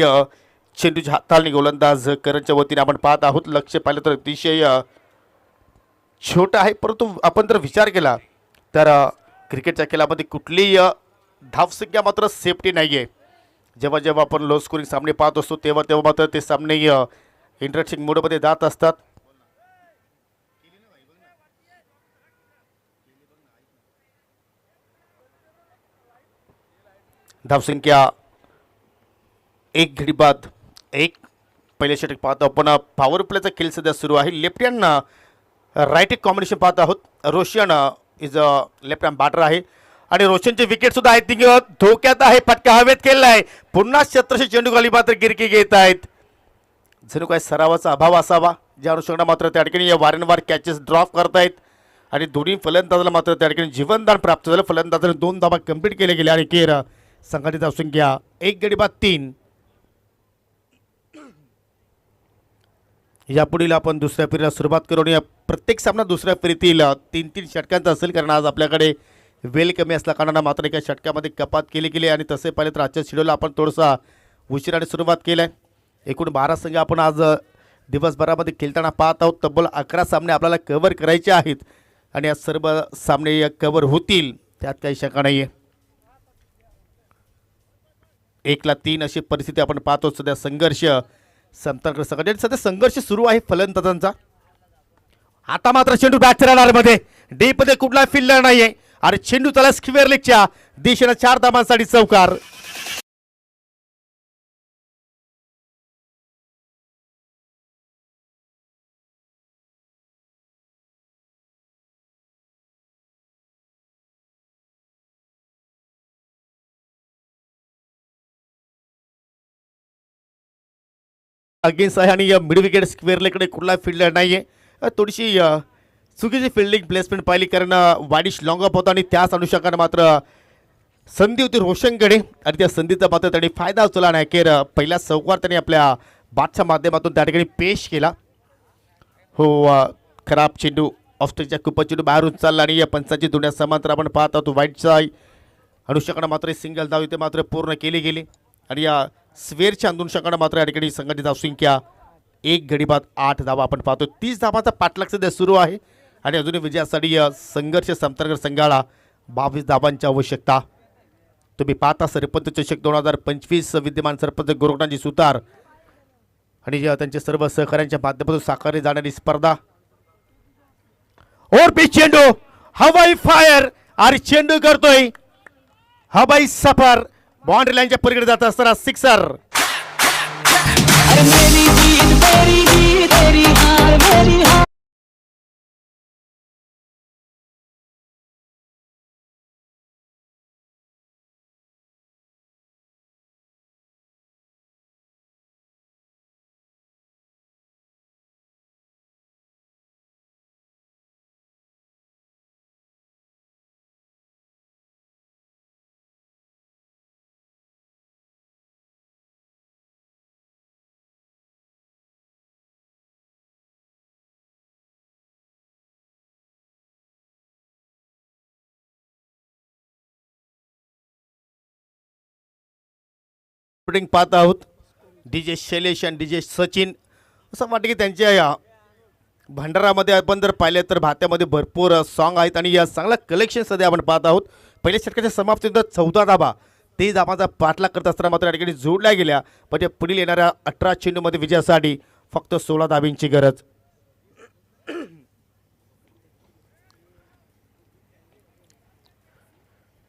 चेंडूच्या हाताळणी गोलंदाज करणच्या वतीने आपण पाहत आहोत. लक्ष पाहिलं तर अतिशय छोटं आहे, परंतु आपण जर विचार केला तर क्रिकेटच्या खेळामध्ये कुठलीही धावसंख्या मात्र सेफ्टी नाही आहे. जेव्हा जेव्हा आपण लो स्कोरिंग सामने पाहत असतो तेव्हा तेव्हा मात्र ते सामने इंटरेस्टिंग मोडमध्ये जात असतात. धावसंख्या 1 घडी बाद 1. पहिले षटक पाहतो आपण. पॉवर प्लेचा खेळ सध्या सुरू आहे. Left hand right hand combination पाहत आहोत. Roshan is left hand batter आहे आणि रोशनचे विकेट सुद्धा आय थिंक धोक्यात आहे. फटका हवेत केलेला आहे. पुन्हा 1700 चेंडू खाली मात्र गिरकी घेत आहेत. जणू काय सरावाचा अभाव असावा, ज्या अनुषंगाने मात्र त्या ठिकाणी वारंवार कॅचेस ड्रॉप करतायत आणि दोन्ही फलंदाजाला मात्र त्या ठिकाणी जीवनदान प्राप्त झालं. फलंदाजाने 2 धावा कंप्लीट केले गेले आणि केर संघटित धावसंख्या 1 गडी बाद 3. यापुढील आपण दुसऱ्या फेरीला सुरुवात करून या प्रत्येक सामना दुसऱ्या फेरीतील 3-3 षटकांचा असेल. कारण आज आपल्याकडे वेळ कमी असल्या कारणानं मात्र एका षटकामध्ये कपात केली गेली आणि तसे पाहिले तर आजच्या शेड्यूलला आपण थोडंसा उशिराने सुरुवात केली आहे. एकूण 12 संघ आपण आज दिवसभरामध्ये खेळताना पाहत आहोत. तब्बल 11 सामने आपल्याला कव्हर करायचे आहेत आणि या सर्व सामने कव्हर होतील त्यात काही शंका नाही आहे. 1-3 अशी परिस्थिती आपण पाहतो. सध्या संघर्ष समतानगर संघटनेत सध्या संघर्ष सुरू आहे फलंदाजांचा. आता मात्र चेंडू बॅटच्या राडारमध्ये डीपमध्ये कुठला फिल्डर नाहीये आणि चेंडू त्याला स्क्वेअर लेगच्या दिशेनं 4 धावांसाठी चौकार. अगेन्स्ट आहे आणि मिड विकेट स्क्वेअर लेगकडे कुठला फिल्डर नाहीये. थोडीशी चुकीची फिल्डिंग प्लेसमेंट पाहिली कारण वाडिश लॉंग अप होता आणि त्याच अनुषंगाने मात्र संधी होती रोशनकडे आणि त्या संधीचा मात्र त्यांनी फायदा उचलला आणि अखेर पहिला चौकार त्यांनी आपल्या बॅटच्या माध्यमातून त्या ठिकाणी पेश केला. हो खराब चेंडू ऑस्ट्रेलियाच्या खूपच चेंडू बाहेरून चालला आणि या पंचांची दुनिया समांतर आपण पाहत आहोत. वाईटचा अनुषंगाने मात्र सिंगल धाव इथे मात्र पूर्ण केली गेली आणि या स्वेअरच्या अनुषंगाने मात्र या ठिकाणी संघटित धावसंख्या 1 गडी बाद 8 धावा आपण पाहतो. 30 धावांचा पाठलाग सध्या सुरू आहे आणि अजूनही विजयासाठी संघर्ष समतानगर संघाला 22 धावांची आवश्यकता. तुम्ही पाहता सरपंच चषक 2025 विद्यमान सरपंच गोरखनाथजी सुतार आणि त्यांच्या सर्व सहकाऱ्यांच्या माध्यमातून साकारली जाणारी स्पर्धा. और पिच चेंडू हवाई फायर आणि चेंडू करतोय हवाई सफर. बाउंड्री लाईनच्या पलीकडे जात असताना सिक्सर. शूटिंग पाहत आहोत. DJ शैलेश आणि DJ सचिन. असं वाटतं की त्यांच्या या भंडारामध्ये आपण जर पाहिलं तर भात्यामध्ये भरपूर सॉन्ग आहेत आणि या चांगला कलेक्शन सध्या आपण पाहत आहोत. पहिल्या षटकाच्या समाप्तीनंतर 14 धाबा 23 धाबांचा पाठलाग करत असताना मात्र या ठिकाणी जोडल्या गेल्या. म्हणजे पुढील येणाऱ्या 18 चेंडूमध्ये विजयासाठी फक्त 16 धाब्यांची गरज.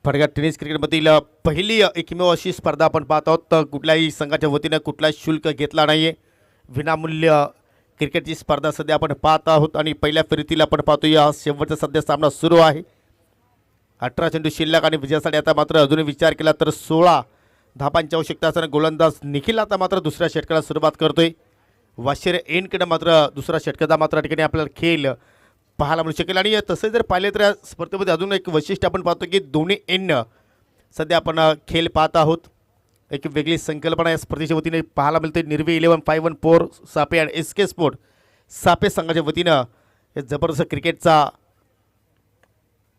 फडक्या टेनिस क्रिकेटमधील पहिली एकमेव अशी स्पर्धा आपण पाहत आहोत. तर कुठल्याही संघाच्या वतीनं कुठलाही शुल्क घेतला नाही आहे. विनामूल्य क्रिकेटची स्पर्धा सध्या आपण पाहत आहोत आणि पहिल्या फेरीतील आपण पाहतो या शेवटचा सध्या सामना सुरू आहे. 18 चेंडू शिल्लक आणि विजयासाठी आता मात्र अजूनही विचार केला तर 16 धाबांची आवश्यकता असताना गोलंदाज निखिल आता मात्र दुसऱ्या षटकाला सुरुवात करतोय. वाशिर एनकडे मात्र दुसरा षटकाचा मात्र ठिकाणी आपल्याला खेळ पाहायला मिळू शकेल. आणि तसे जर पाहिले तर या स्पर्धेमध्ये अजून एक वैशिष्ट्य आपण पाहतो की दोन्ही एंड सध्या आपण खेळ पाहत आहोत. एक वेगळी संकल्पना या स्पर्धेच्या वतीने पाहायला मिळते. निर्वे 11-5-1-4 सापे आणि SK स्पोर्ट सापे संघाच्या वतीनं हे जबरदस्त क्रिकेटचा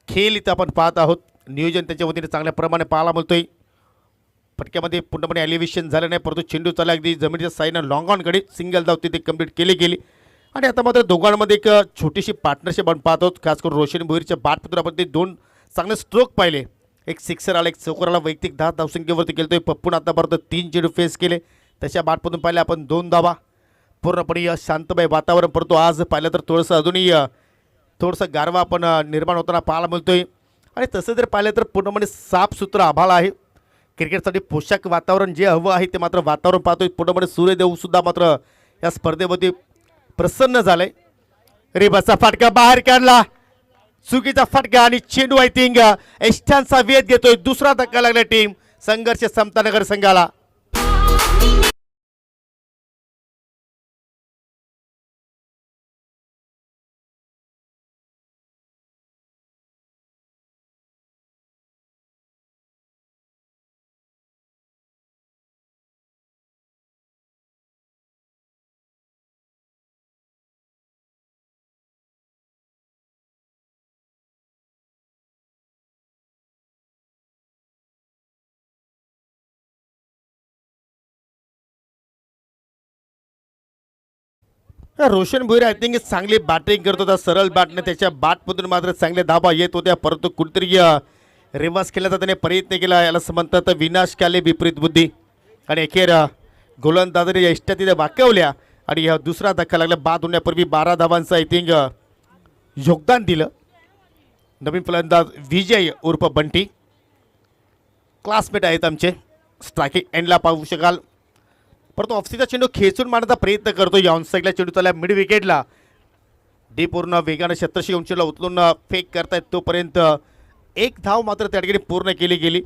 खेळ इथं आपण पाहत आहोत. नियोजन त्याच्या वतीने चांगल्या प्रमाणे पाहायला मिळतोय. फटक्यामध्ये पूर्णपणे एलिव्हेशन झालं नाही, परंतु चेंडू चालला अगदी जमिनीच्या साईडनं लॉंग ऑनकडे सिंगल धाव तिथे कंप्लीट केली गेली. आणि आता मात्र दोघांमध्ये एक छोटीशी पार्टनरशिप आपण पाहत आहोत. खास करून रोशन भोईरच्या बॅटमधून आपण ते 2 चांगले स्ट्रोक पाहिले. एक सिक्सर आला, एक चौकर आला, वैयक्तिक 10 धावसंख्येवरती केलतोय. पप्पून आतापर्यंत 3 चेंडू फेस केले. त्याच्या बॅटमधून पाहिले आपण 2 धावा. पूर्णपणे शांतमय वातावरण, परंतु आज पाहिलं तर थोडंसं अजूनही थोडंसं गारवा आपण निर्माण होताना पाहायला मिळतोय. आणि तसं जर पाहिलं तर पूर्णपणे साफसुथरं आभाळ आहे. क्रिकेटसाठी पोशाख वातावरण जे हवं आहे ते मात्र वातावरण पाहतोय. पूर्णपणे सूर्यदेवसुद्धा मात्र या स्पर्धेमध्ये प्रसन्न झालंय. रिबाचा फटका बाहेर काढला, चुकीचा फटका आणि चेंडू आय थिंक एस्टांचा वेध घेतोय. दुसरा धक्का लागला टीम संघर्ष समतानगर संघाला. रोशन भोईर आय थिंक चांगली बॅटिंग करत होता. सरळ बॅटने त्याच्या बॅटमधून मात्र चांगले धाबा येत होत्या, परंतु कुठेतरी रिव्हर्स केल्याचा त्याने प्रयत्न केला. याला म्हणतात विनाशकाले विपरीत बुद्धी. आणि अखेर गोलंदाजाने एष्ट्या तिथे वाकवल्या आणि हा दुसरा धक्का लागला. बाद होण्यापूर्वी 12 धावांचं आय थिंक योगदान दिलं. नवीन फलंदाज विजय उर्फ बंटी क्लासमेट आहेत आमचे. स्ट्रायकिंग एंडला पाहू शकाल, परंतु ऑफसीचा चेंडू खेचून मारण्याचा प्रयत्न करतो. या ऑनसाईडला चेंडू चालला मिड विकेटला. डी पूर्ण वेगानं 76 उंचीला उचलून फेक करतायत, तोपर्यंत एक धाव मात्र त्या ठिकाणी पूर्ण केली गेली.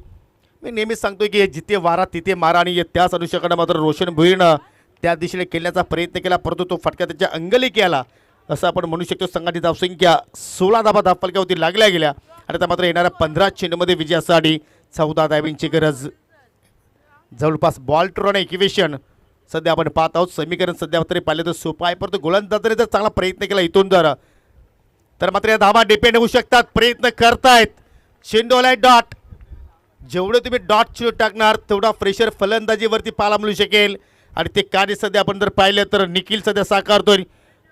मी नेहमीच सांगतोय की जिथे वारा तिथे मारा, आणि त्याच अनुषंगानं मात्र रोशन भुईरनं त्या दिशेने खेळण्याचा प्रयत्न केला, परंतु तो फटका त्याच्या अंगलेखी आला असं आपण म्हणू शकतो. संघाची धावसंख्या 16 धाबा धावफलकावरती लागल्या गेल्या आणि आता मात्र येणाऱ्या 15 चेंडूमध्ये विजयासाठी 14 धावांची गरज. जवळपास बॉल टू इक्वेशन सध्या आपण पाहत आहोत. समीकरण सध्या तरी पाहिलं तर सोपं आहे, परंतु गोलंदाजाने जर चांगला प्रयत्न केला इथून तर मात्र या धावा डिपेंड होऊ शकतात. प्रयत्न करतायत, चेंडू आलाय डॉट. जेवढं तुम्ही डॉट चेंडू टाकणार तेवढा प्रेशर फलंदाजीवरती पाहायला मिळू शकेल आणि ते कार्य सध्या आपण जर पाहिलं तर निखिल सध्या साकारतोय.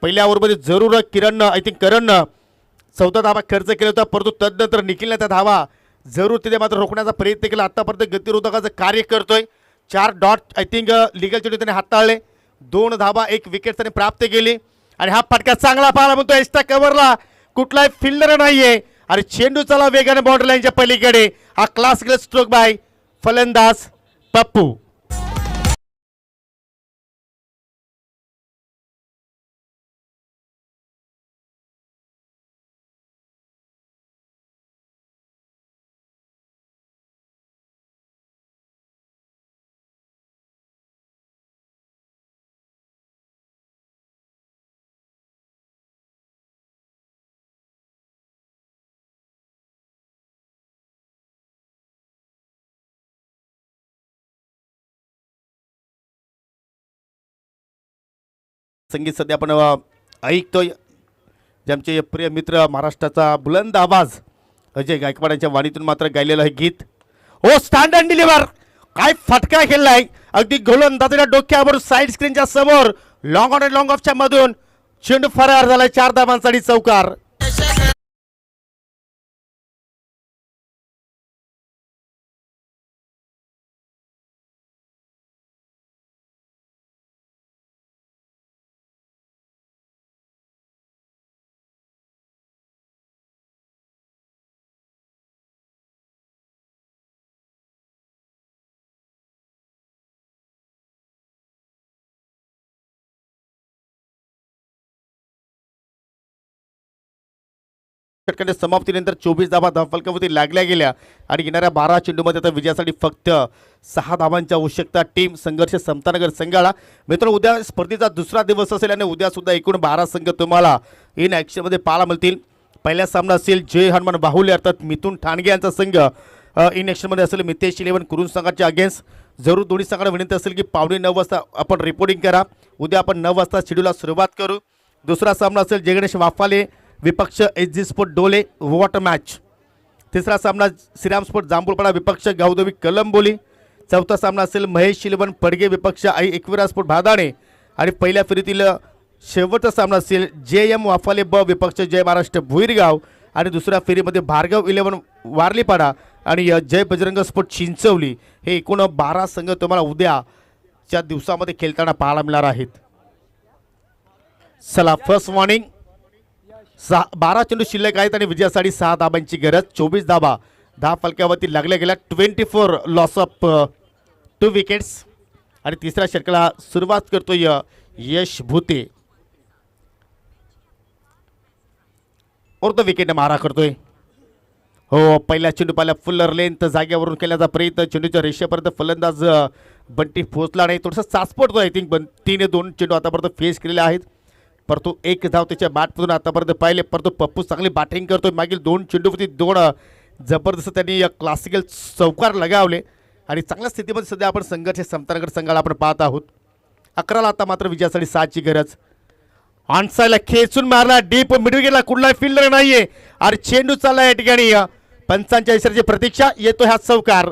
पहिल्या ओव्हरमध्ये जरूर किरणनं आय थिंक करणनं 14 धावा खर्च केला होता, परंतु तदनंतर निखिलने त्या धावा जरूर तिथे मात्र रोखण्याचा प्रयत्न केला. आतापर्यंत गतिरोधकाचं कार्य करतोय. 4 डॉट आय थिंक लिगल चेंडू त्याने हाताळले. 2 धावा 1 विकेट त्याने प्राप्त केली आणि हा फटका चांगला पाहायला म्हणतो. एक्स्ट्रा कव्हरला कुठलाही फिल्डर नाहीये आणि चेंडू चला वेगाने बाउंड्री लाईनच्या पलीकडे. हा क्लासिकल स्ट्रोक बाय फलंदाज पप्पू. संगीत सध्या आपण ऐकतोय. जे आमचे प्रिय मित्र महाराष्ट्राचा बुलंद आवाज अजय गायकवाड यांच्या वाणीतून मात्र गायलेलं आहे गीत. हो स्टँड अँड डिलिव्हर काय फटका खेळलाय अगदी गोलंदाजाच्या डोक्यावर साईड स्क्रीनच्या समोर लॉंग ऑन लॉंग ऑफच्या मधून चेंडू फरार झालाय 4 धावांसाठी चौकार. षटकांच्या समाप्तीनंतर 24 धावा धावफलकावरती लागल्या गेल्या आणि येणाऱ्या 12 चेंडूमध्ये आता विजयासाठी फक्त 6 धावांची आवश्यकता. टीम संघर्ष समतानगर संघाला. मित्रांनो उद्या स्पर्धेचा दुसरा दिवस असेल आणि उद्या सुद्धा एकूण 12 संघ तुम्हाला इन ॲक्शनमध्ये पाहायला मिळतील. पहिला सामना असेल जय हनुमान बाहुले अर्थात मिथुन ठाणगे यांचा संघ इन ॲक्शनमध्ये असेल मितेश 11 कुरुन संघाच्या अगेन्स्ट. जरूर दोन्ही संघाला विनंती असेल की 8:45 वाजता आपण रिपोर्टिंग करा. उद्या आपण 9 वाजता शेड्यूलला सुरुवात करू. दुसरा सामना असेल जय गणेश वाफाले विपक्ष एच.जी. स्पोर्ट डोले वॉटर मॅच. तिसरा सामना श्रीराम स्पोर्ट जांभूळपाडा विपक्ष गावदेवी कलंबोली. चौथा सामना असेल महेश शिलवण पडगे विपक्ष आई एकविरा स्पोर्ट भादाणे. आणि पहिल्या फेरीतील शेवटचा सामना असेल जे.एम. वाफाले ब विपक्ष जय महाराष्ट्र भुईरगाव. आणि दुसऱ्या फेरीमध्ये भार्गव 11 वारलीपाडा आणि जय बजरंग स्पोर्ट चिंचवली. हे एकूण 12 संघ तुम्हाला उद्याच्या दिवसामध्ये खेळताना पाहायला मिळणार आहेत. चला फर्स्ट मॉर्निंग 12 चेंडू शिल्लक आहेत आणि विजयासाठी 6 धाबांची गरज. 24 धाबा फलकावरती लागल्या गेल्या. 24 लॉस ऑफ 2 विकेट्स. आणि तिसऱ्या षटकाला सुरुवात करतोय यश भूते. और विकेट मारा करतोय. हो पहिल्या चेंडू पाहिला फुल्लर लेंथ जागेवरून केल्याचा प्रयत्न. चेंडूच्या रेषेपर्यंत फलंदाज बंटी पोहोचला नाही. थोडंसं चाचपडतो आय थिंक 3-2 चेंडू आतापर्यंत फेस केलेले आहेत. परंतु एक धाव त्याच्या बॅटमधून आतापर्यंत पाहिले. परंतु पप्पू चांगली बॅटिंग करतोय. मागील 2 चेंडूवरती 2 जबरदस्त त्यांनी क्लासिकल चौकार लगावले आणि चांगल्या स्थितीमध्ये सध्या आपण संघर्ष समतानगर संघाला आपण पाहत आहोत. 11ला आता मात्र विजयासाठी 7ची गरज. ऑनसाईडला खेचून मारला डीप मिडविकेटला कुठलाही फिल्डर नाहीये आणि चेंडू चालला या ठिकाणी. पंचांच्या इशाऱ्याची प्रतीक्षा. येतो हा चौकार.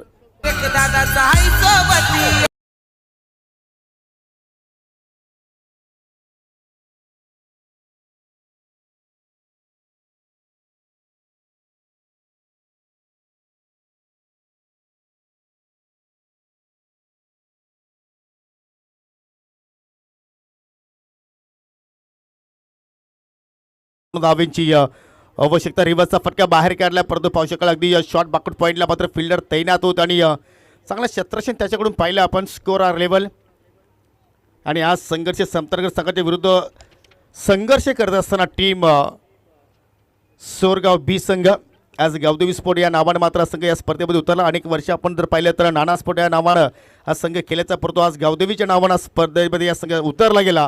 धावेंची आवश्यकता. रिव्हर्सचा फटका बाहेर काढला परंतु पाहू शकाल अगदी शॉर्ट बाकूट पॉईंटला मात्र फिल्डर तैनात होत आणि चांगला क्षेत्रक्षण त्याच्याकडून पाहिलं आपण. Score are level. आणि आज संघर्ष समतानगर संघाच्या विरुद्ध संघर्ष करत असताना टीम सोरगाव बी संघ आज गावदेवी स्पोर्ट या नावाने मात्र संघ या स्पर्धेमध्ये उतरला. अनेक वर्ष आपण जर पाहिलं तर नाना स्पोर्ट या नावानं हा संघ खेळायचा परंतु आज गावदेवीच्या नावानं स्पर्धेमध्ये या संघ उतरला गेला.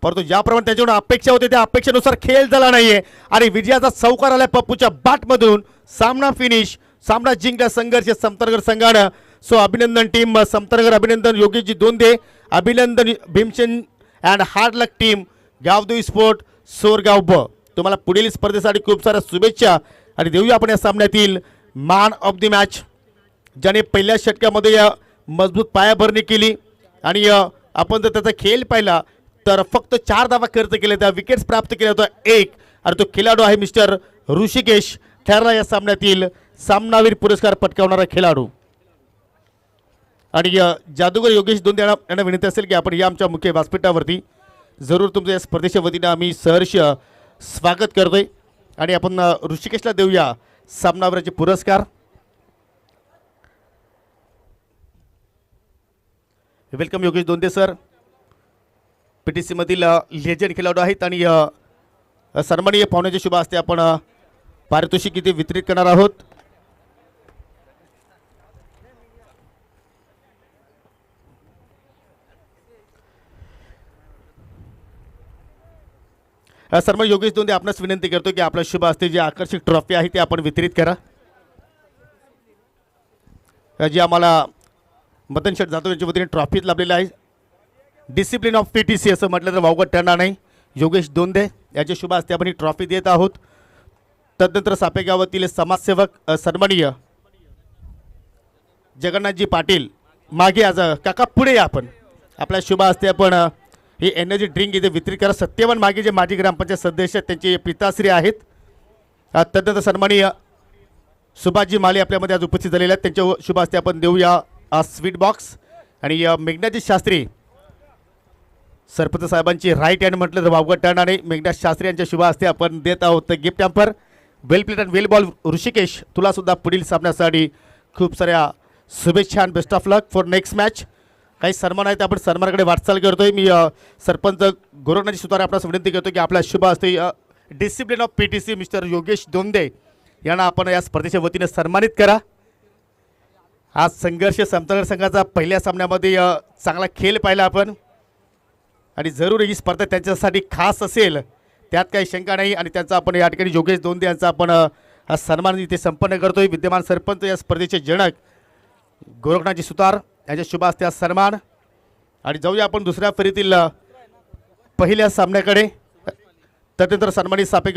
परंतु ज्याप्रमाणे त्याच्याकडून अपेक्षा होती त्या अपेक्षेनुसार खेळ झाला नाहीये आणि विजयाचा चौकार आलाय पप्पूच्या बॅटमधून. सामना फिनिश. सामना जिंकला संघर्ष समतानगर संघानं. सो अभिनंदन टीम समतानगर. अभिनंदन योगेशजी दोंदे. अभिनंदन Bhimsen and hard luck team Gavdevi sport Sorgaon ब. तुम्हाला पुढील स्पर्धेसाठी खूप साऱ्या शुभेच्छा आणि देऊया आपण या सामन्यातील मॅन ऑफ द मॅच ज्याने पहिल्या षटकामध्ये मजबूत पायाभरणी केली आणि आपण जर त्याचा खेळ पाहिला तर फक्त 4 धावा खर्च केल्या. त्या विकेट्स प्राप्त केल्या होत्या 1 आणि तो खेळाडू आहे मिस्टर ऋषिकेश ठरला या सामन्यातील सामनावीर पुरस्कार पटकावणारा खेळाडू. आणि जादूगर योगेश दोंदे यांना विनंती असेल की आपण या आमच्या मुख्य व्यासपीठावरती जरूर तुमच्या या स्पर्धेच्या वतीनं आम्ही सहर्ष स्वागत करतोय आणि आपण ऋषिकेशला देऊया सामनावीराचे पुरस्कार. वेलकम योगेश दोंदे सर. PTC मधील लेजंड खेळाडू आहेत आणि सन्माननीय पाहुण्याच्या शुभ हस्ते आपण पारितोषिक इथे वितरित करणार आहोत. सन्मान योगेश दोंदे आपणास विनंती करतो की आपल्या शुभ हस्ते जी आकर्षक ट्रॉफी आहे ती आपण वितरित करा. जी आम्हाला मदन शेठ जाधव यांच्या वतीने ट्रॉफी लाभलेली आहे. डिसिप्लिन ऑफ PTC असं म्हटलं तर वावगं ठरणार नाही. योगेश दोंदे याच्या शुभ हस्ते आपण ही ट्रॉफी देत आहोत. तदनंतर सापे गावातील समाजसेवक सन्माननीय जगन्नाथजी पाटील मागे आज काका पुढे या आपण आपल्या शुभ हस्ते आपण ही एनर्जी ड्रिंक इथे वितरित करा. सत्यवान मागे जे माजी ग्रामपंचायत सदस्य आहेत त्यांचे पिताश्री आहेत. तदनंतर सन्माननीय सुभाषजी माले आपल्यामध्ये आज उपस्थित झालेले आहेत. त्यांच्या शुभ हस्ते आपण देऊया स्वीट बॉक्स. आणि मेघनाथजी शास्त्री सरपंच साहेबांची राईट हँड म्हटलं तर वावगं टर्न आणि मेघनाथ शास्त्री यांच्या शुभ हस्ते आपण देत आहोत gift hamper. Well plate and well ball. Rishikesh तुला सुद्धा पुढील सामन्यासाठी खूप साऱ्या शुभेच्छा आणि best of luck for next match. काही सन्मान आहेत आपण सन्मानाकडे वाटचाल करतोय. मी सरपंच गोरखनाथजी सुतार आपणास विनंती करतो की आपल्या शुभ हस्ते discipline of PTC mister Yogesh Donde यांना आपण या स्पर्धेच्या वतीने सन्मानित करा. आज संघर्ष समतानगर संघाचा पहिल्या सामन्यामध्ये चांगला खेळ पाहिला आपण आणि जरूर ही स्पर्धा त्यांच्यासाठी खास असेल त्यात काही शंका नाही. आणि त्यांचा आपण या ठिकाणी योगेश दोंदे यांचा आपण हा सन्मान इथे संपन्न करतोय. विद्यमान सरपंच या स्पर्धेचे जनक गोरखनाथजी सुतार यांच्या शुभ हस्ते हा सन्मान. आणि जाऊया आपण दुसऱ्या फेरीतील पहिल्या सामन्याकडे. तदनंतर सन्मानित सापेगाव